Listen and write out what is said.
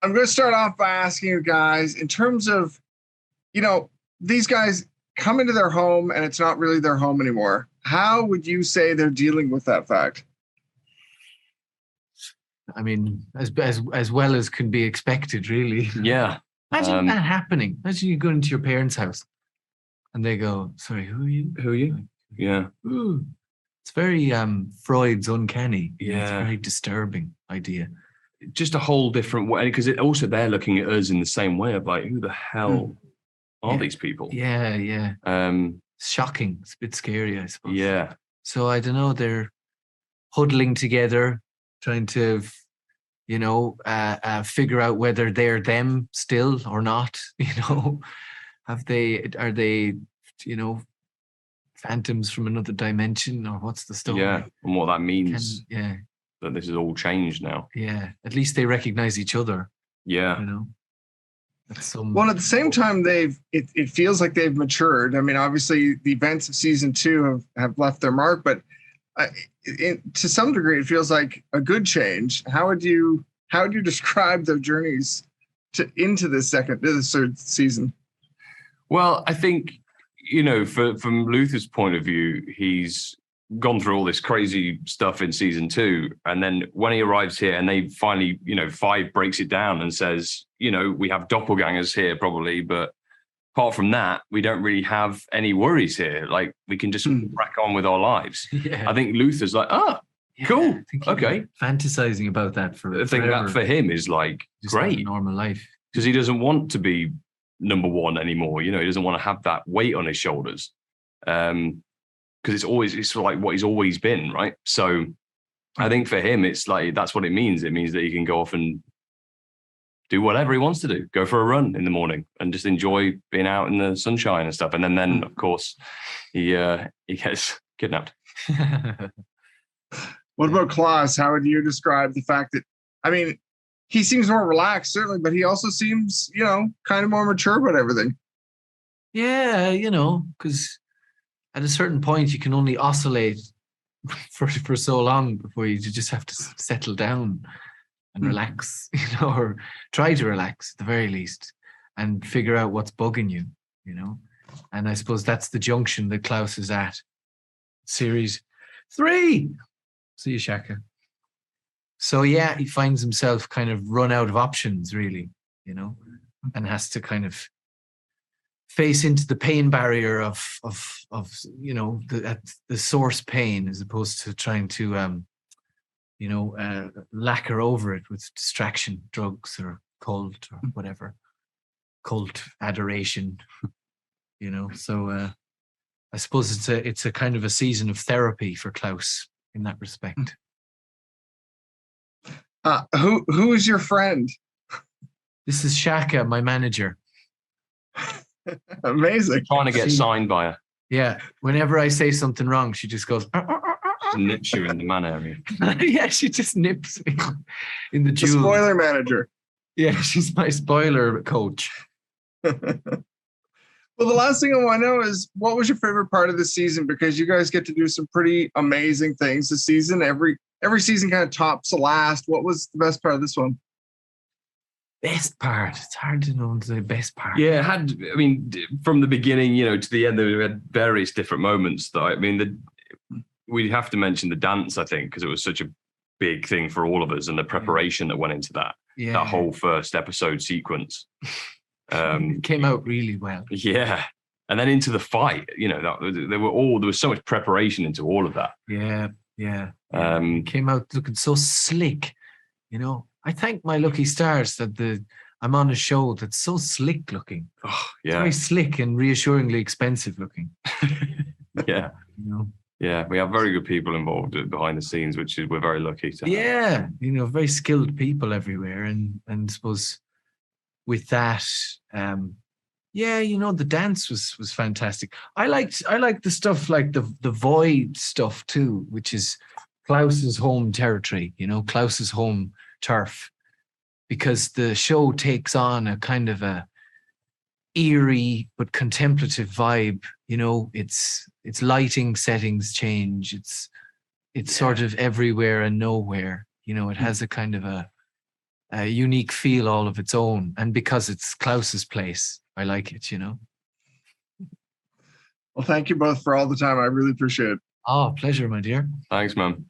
I'm going to start off by asking you guys, in terms of, these guys come into their home and it's not really their home anymore. How would you say they're dealing with that fact? I mean, as well as can be expected, really. Yeah. Imagine that happening. Imagine you go into your parents' house and they go, "Sorry, who are you? Who are you?" Yeah. Ooh. It's very Freud's uncanny. Yeah. It's a very disturbing idea. Just a whole different way, because also they're looking at us in the same way of like, who the hell are these people? Yeah, yeah. It's shocking. It's a bit scary, I suppose. Yeah. So I don't know. They're huddling together, trying to, figure out whether they're them still or not. Are they, phantoms from another dimension, or what's the story? Yeah, and what that means. Yeah. That this is all changed now. Yeah. At least they recognize each other. Yeah. Well, at the same time, it feels like they've matured. I mean, obviously, the events of season 2 have left their mark, but to some degree, it feels like a good change. How would you describe their journeys into this third season? Well, I think from Luther's point of view, he's gone through all this crazy stuff in season 2, and then when he arrives here and they finally 5 breaks it down and says we have doppelgangers here probably, but apart from that we don't really have any worries here, like we can just crack on with our lives. I think Luther's like, cool, okay, fantasizing about that I think that for him is like just great, normal life, because he doesn't want to be number one anymore. He doesn't want to have that weight on his shoulders, because it's like what he's always been, right? So I think for him, it's like, that's what it means. It means that he can go off and do whatever he wants to do, go for a run in the morning and just enjoy being out in the sunshine and stuff. And then of course, he gets kidnapped. What about Klaus? How would you describe the fact that, I mean, he seems more relaxed, certainly, but he also seems, kind of more mature about everything. Yeah, because at a certain point, you can only oscillate for so long before you just have to settle down and relax, or try to relax at the very least, and figure out what's bugging you, And I suppose that's the junction that Klaus is at. Series 3. See you, Shaka. So yeah, he finds himself kind of run out of options, really, and has to kind of face into the pain barrier of the source pain, as opposed to trying to lacquer over it with distraction, drugs, or cult, or whatever, cult adoration. So I suppose it's a kind of a season of therapy for Klaus in that respect. Who is your friend? This is Shaka, my manager. Amazing. Trying to get signed by her. Yeah. Whenever I say something wrong, she just goes. She nips you in the man area. Yeah, she just nips me in the jewels. Spoiler manager. Yeah, she's my spoiler coach. Well, the last thing I want to know is, what was your favorite part of the season? Because you guys get to do some pretty amazing things this season. Every season kind of tops the last. What was the best part of this one? Best part? It's hard to know the best part. Yeah, from the beginning, to the end, we had various different moments. Though, we have to mention the dance, I think, because it was such a big thing for all of us, and the preparation that went into that. Yeah. That whole first episode sequence. It came out really well. Yeah. And then into the fight, there was so much preparation into all of that. Yeah. It came out looking so slick, I thank my lucky stars that I'm on a show that's so slick looking. Oh, yeah. Very slick and reassuringly expensive looking. Yeah. Yeah, we have very good people involved behind the scenes, which we're very lucky to have. Yeah, very skilled people everywhere, and I suppose with that, the dance was fantastic. I liked the stuff like the void stuff too, which is Klaus's home territory, Klaus's home turf, because the show takes on a kind of a eerie but contemplative vibe. Its lighting settings change. It's sort of everywhere and nowhere. It has a kind of a a unique feel all of its own. And because it's Klaus's place, I like it, Well, thank you both for all the time. I really appreciate it. Oh, pleasure, my dear. Thanks, man.